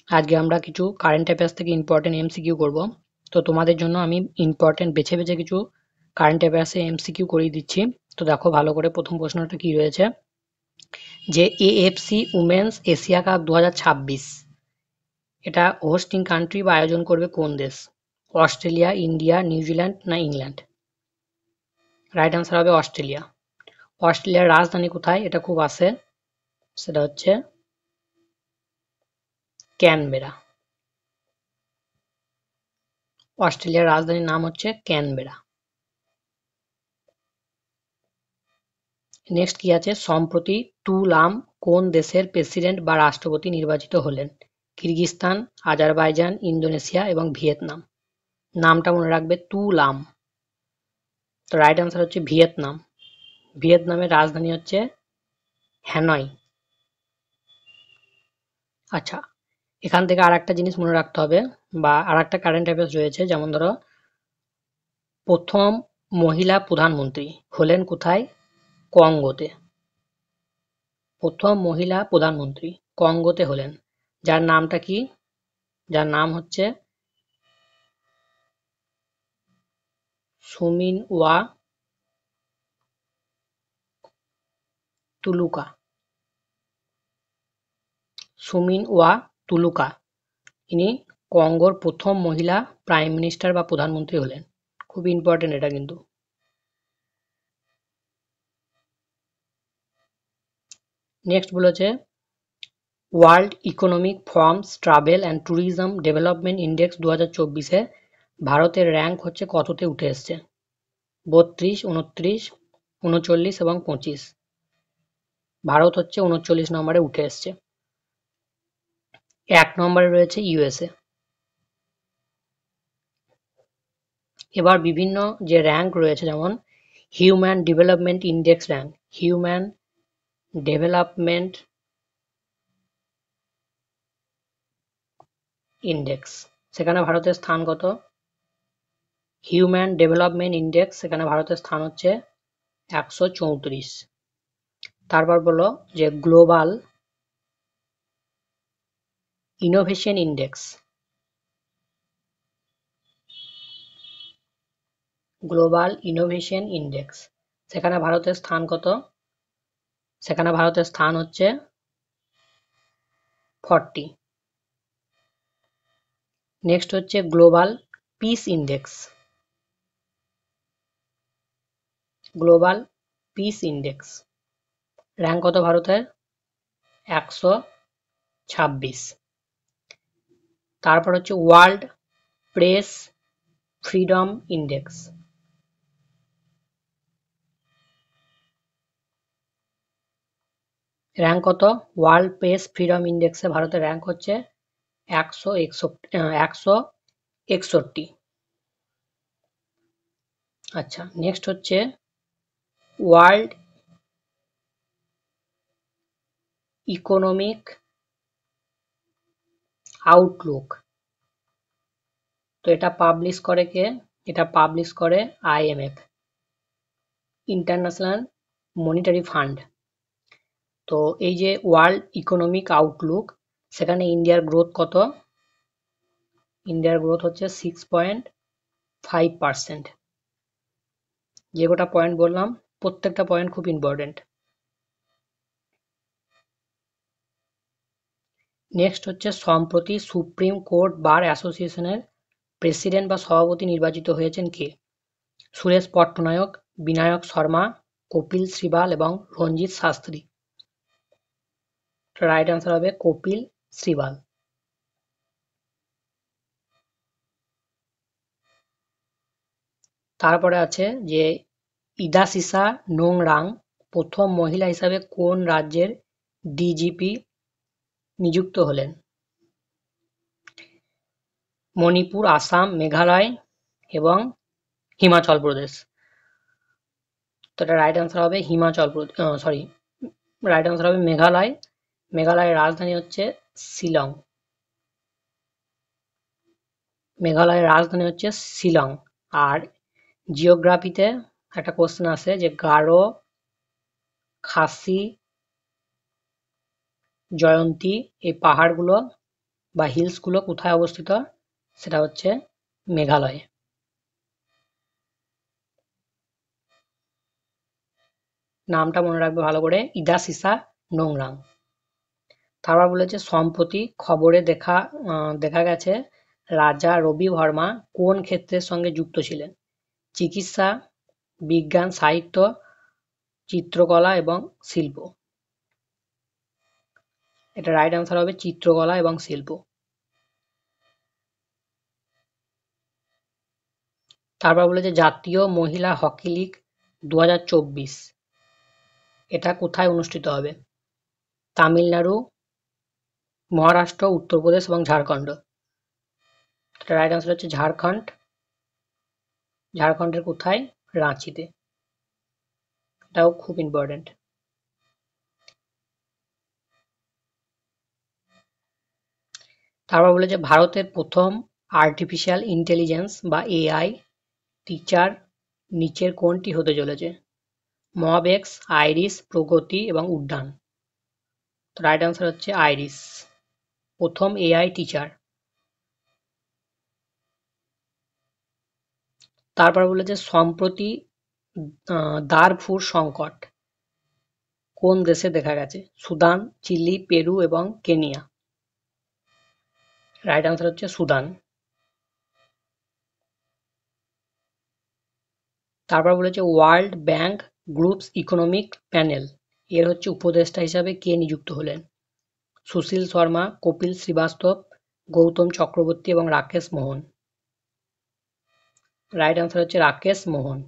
আজকে আমরা কিছু কারেন্ট অ্যাফেয়ার্স থেকে ইম্পর্টেন্ট এমসিকিউ করব। তো তোমাদের জন্য আমি ইম্পর্টেন্ট বেছে বেছে কিছু কারেন্ট অ্যাফেয়ার্সে এমসিকিউ করিয়ে দিচ্ছি। তো দেখো ভালো করে, প্রথম প্রশ্নটা কি রয়েছে, যে এএফসি উমেন্স এশিয়া কাপ 2026 এটা হোস্টিং কান্ট্রি বা আয়োজন করবে কোন দেশ? অস্ট্রেলিয়া, ইন্ডিয়া, নিউজিল্যান্ড না ইংল্যান্ড? রাইট আনসার হবে অস্ট্রেলিয়া। অস্ট্রেলিয়ার রাজধানী কোথায়? এটা খুব আসে, সেটা হচ্ছে ক্যানবেরা। অস্ট্রেলিয়ার রাজধানীর নাম হচ্ছে ক্যানবেরা। নেক্সট কি আছে, সম্প্রতি টু লাম কোন দেশের প্রেসিডেন্ট বা রাষ্ট্রপতি নির্বাচিত হলেন? কিরগিজস্তান, আজারবাইজান, ইন্দোনেশিয়া এবং ভিয়েতনাম। নামটা মনে রাখবে, টু লাম। তো রাইট আনসার হচ্ছে ভিয়েতনাম। ভিয়েতনামের রাজধানী হচ্ছে হ্যানয়। আচ্ছা, এখান থেকে আর একটা জিনিস মনে রাখতে হবে, বা আর একটা কারেন্ট অ্যাফেয়ার্স রয়েছে, যেমন ধরো প্রথম মহিলা প্রধানমন্ত্রী হলেন কোথায়? কঙ্গোতে। প্রথম মহিলা প্রধানমন্ত্রী কঙ্গোতে হলেন, যার নামটা কি? যার নাম হচ্ছে সুমিন ওয়া তুলুকা। সুমিন ওয়া তুলুকা, ইনি কঙ্গোর প্রথম মহিলা প্রাইম মিনিস্টার বা প্রধানমন্ত্রী হলেন। খুব ইম্পর্টেন্ট এটা কিন্তু। নেক্সট বলেছে world economic forums travel and tourism development index 2024-এ ভারতের র্যাঙ্ক হচ্ছে কততে উঠে এসছে? 32, 29, 39 এবং 25। ভারত হচ্ছে 39 নম্বরে উঠে এসছে। 1 নম্বরে রয়েছে ইউএসএ। এবার বিভিন্ন যে র্যাঙ্ক রয়েছে, যেমন human development index rank, human development index, সেখানে ভারতের স্থান কত? হিউম্যান ডেভেলপমেন্ট ইন্ডেক্স, সেখানে ভারতের স্থান হচ্ছে 134। তারপর বলো যে global innovation index, global innovation index, সেখানে ভারতের স্থান কত? সেখানে ভারতের স্থান হচ্ছে 40। নেক্সট হচ্ছে global piece index, global piece index rank কত ভারতের? 126। তারপর হচ্ছে world press freedom index, rank কত? ওয়ার্ল্ড প্রেস ফ্রিডম ইন্ডেক্সে ভারতের র্যাঙ্ক হচ্ছে 161। আচ্ছা, নেক্সট হচ্ছে ওয়ার্ল্ড ইকোনমিক আউটলুক। তো এটা পাবলিশ করে কে? এটা পাবলিশ করে আইএমএফ, ইন্টারন্যাশনাল মনিটারি ফান্ড। তো এই যে ওয়ার্ল্ড ইকোনমিক আউটলুক, সেখানে ইন্ডিয়ার গ্রোথ কত? ইন্ডিয়ার গ্রোথ হচ্ছে 6.5%। যে কটা পয়েন্ট বললাম, প্রত্যেকটা পয়েন্ট খুব ইম্পর্টেন্ট। নেক্সট হচ্ছে সম্প্রতি সুপ্রিম কোর্ট বার অ্যাসোসিয়েশনের প্রেসিডেন্ট বা সভাপতি নির্বাচিত হয়েছেন কে? সুরেশ পট্টনায়ক, বিনায়ক শর্মা, কপিল সিবাল এবং রঞ্জিত শাস্ত্রী। রাইট আনসার হবে কপিল সিবাল। তারপরে আছে যে ইদাসিসা নোংরাং প্রথম মহিলা হিসাবে কোন রাজ্যের ডিজিপি নিযুক্ত হলেন? মণিপুর, আসাম, মেঘালয় এবং হিমাচল প্রদেশ। তো এটা রাইট আনসার হবে Himachal Pradesh, sorry, right answer হবে মেঘালয়। মেঘালয়ের রাজধানী হচ্ছে শিলং। মেঘালয়ের রাজধানী হচ্ছে শিলং। আর জিওগ্রাফিতে একটা কোশ্চেন আছে যে গারো, খাসি, জয়ন্তী এই পাহাড়গুলো বা হিলসগুলো কোথায় অবস্থিত? সেটা হচ্ছে মেঘালয়ে। নামটা মনে রাখবে ভালো করে, ইদাসিসা নোংরাং। তারপর বলেছে সম্প্রতি খবরে দেখা গেছে রাজা রবি বর্মা কোন ক্ষেত্রের সঙ্গে যুক্ত ছিলেন? চিকিৎসা, বিজ্ঞান, সাহিত্য, চিত্রকলা এবং শিল্প। এটা রাইট অ্যান্সার হবে চিত্রকলা এবং শিল্প। তারপর বলেছে জাতীয় মহিলা হকি লীগ 2024 এটা কোথায় অনুষ্ঠিত হবে? তামিলনাড়ু, মহারাষ্ট্র, উত্তরপ্রদেশ এবং ঝাড়খণ্ড। এটা রাইট অ্যান্সার হচ্ছে ঝাড়খণ্ড। ঝাড়খণ্ডের কোথায়? রাঁচিতে। এটাও খুব ইম্পর্টেন্ট। তারপর বলেছে ভারতের প্রথম আর্টিফিশিয়াল ইন্টেলিজেন্স বা এআই টিচার নিচের কোনটি হতে চলেছে? মহাবেক্স, আইরিস, প্রগতি এবং উড্ডান। তো রাইট অ্যান্সার হচ্ছে আইরিস, প্রথম এআই টিচার। তারপর বলেছে সম্প্রতি দারফুর সংকট কোন দেশে দেখা গেছে? সুদান, চিলি, পেরু এবং কেনিয়া। রাইট অ্যান্সার হচ্ছে সুদান। তারপর বলেছে world bank groups economic panel এর হচ্ছে উপদেষ্টা হিসাবে কে নিযুক্ত হলেন? সুশীল শর্মা, কপিল শ্রীবাস্তব, গৌতম চক্রবর্তী এবং রাকেশ মোহন। রাইট অ্যান্সার হচ্ছে রাকেশ মোহন।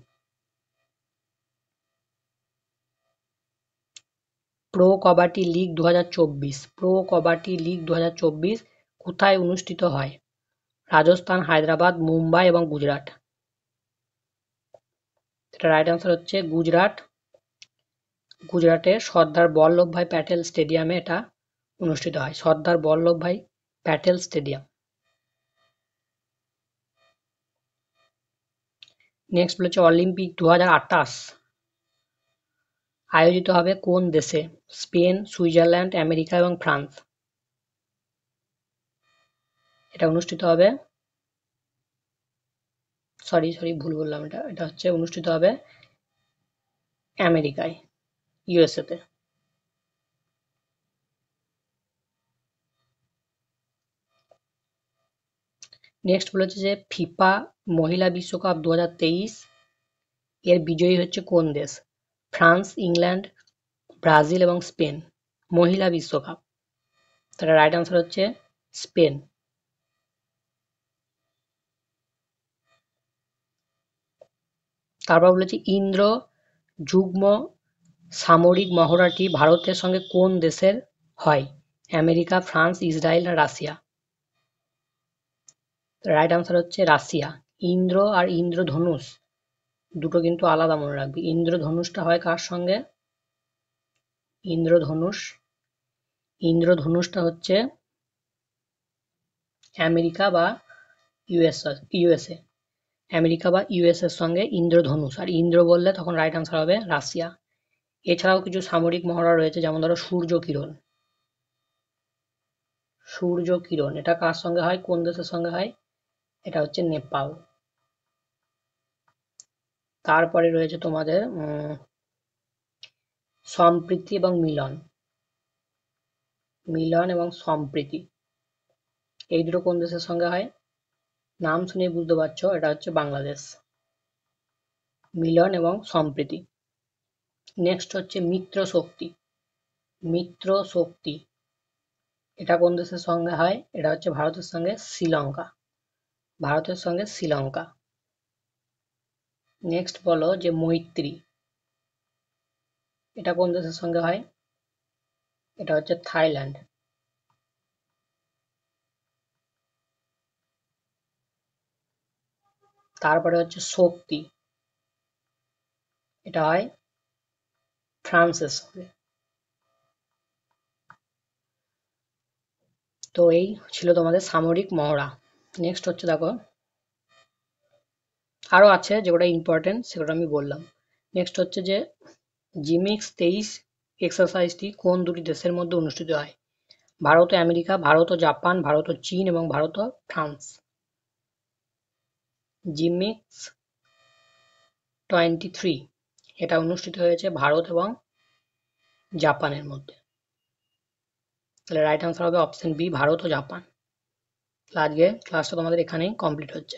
প্রো কবাডি লীগ 2024 প্রো কবাডি লীগ 2024 কোথায় অনুষ্ঠিত হয়? রাজস্থান, হায়দ্রাবাদ, মুম্বাই এবং গুজরাট। এটা রাইট অ্যান্সার হচ্ছে গুজরাট। গুজরাটের সর্দার বল্লভভাই প্যাটেল স্টেডিয়ামে এটা অনুষ্ঠিত হয়। সর্দার বল্লভভাই প্যাটেল স্টেডিয়াম। নেক্সট বলেছে অলিম্পিক 2028 আয়োজিত হবে কোন দেশে? স্পেন, সুইজারল্যান্ড, আমেরিকা এবং ফ্রান্স। এটা অনুষ্ঠিত হবে, সরি ভুল বললাম, এটা হচ্ছে অনুষ্ঠিত হবে আমেরিকায়, ইউএসএ তে। নেক্সট বলেছে যে ফিফা মহিলা বিশ্বকাপ 2023 এর বিজয়ী হচ্ছে কোন দেশ? ফ্রান্স, ইংল্যান্ড, ব্রাজিল এবং স্পেন। মহিলা বিশ্বকাপ, তার রাইট আনসার হচ্ছে স্পেন। তারপর বলেছে ইন্দ্র যুগ্ম সামরিক মহড়াটি ভারতের সঙ্গে কোন দেশের হয়? আমেরিকা, ফ্রান্স, ইসরায়েল না রাশিয়া। রাইট আনসার হচ্ছে রাশিয়া। ইন্দ্র আর ইন্দ্রধনুষ দুটো কিন্তু আলাদা, মনে রাখবি। ইন্দ্রধনুষটা হয় কার সঙ্গে? ইন্দ্রধনুষ ইন্দ্রধনুষটা হচ্ছে আমেরিকা বা ইউএসএ। আমেরিকা বা ইউএস এর সঙ্গে ইন্দ্রধনুষ, আর ইন্দ্র বললে তখন রাইট আনসার হবে রাশিয়া। এছাড়াও কিছু সামরিক মহড়া রয়েছে, যেমন ধরো সূর্য কিরণ। সূর্য কিরণ এটা কার সঙ্গে হয়, কোন দেশের সঙ্গে হয়? এটা হচ্ছে নেপাল। তারপরে রয়েছে তোমাদের সম্প্রীতি এবং মিলন। মিলন এবং সম্প্রীতি এই দুটো কোন দেশের সঙ্গে হয়? নাম শুনে বুঝতে পারছো, এটা হচ্ছে বাংলাদেশ। মিলন এবং সম্প্রীতি। নেক্সট হচ্ছে মিত্র শক্তি। মিত্র শক্তি এটা কোন দেশের সঙ্গে হয়? এটা হচ্ছে ভারতের সঙ্গে শ্রীলঙ্কা। ভারতের সঙ্গে শ্রীলঙ্কা। নেক্সট বলো যে মৈত্রী এটা কোন দেশের সঙ্গে হয়? এটা হচ্ছে থাইল্যান্ড। তারপরে হচ্ছে শক্তি এটা হয় ফ্রান্সের সঙ্গে। তো এই ছিল তোমাদের সামরিক মহড়া। নেক্সট হচ্ছে দেখো, আরো আছে যেগুলো ইম্পর্টেন্ট সেগুলো আমি বললাম। নেক্সট হচ্ছে যে জিমিক্স 23 এক্সারসাইজটি কোন দুটি দেশের মধ্যে অনুষ্ঠিত হয়? ভারত ও আমেরিকা, ভারত ও জাপান, ভারত ও চীন এবং ভারত ও ফ্রান্স। জিমিক্স 23 এটা অনুষ্ঠিত হয়েছে ভারত এবং জাপানের মধ্যে। তাহলে রাইট আনসার হবে অপশন বি, ভারত ও জাপান। তাহলে আজকে ক্লাসটা তোমাদের এখানেই কমপ্লিট হচ্ছে।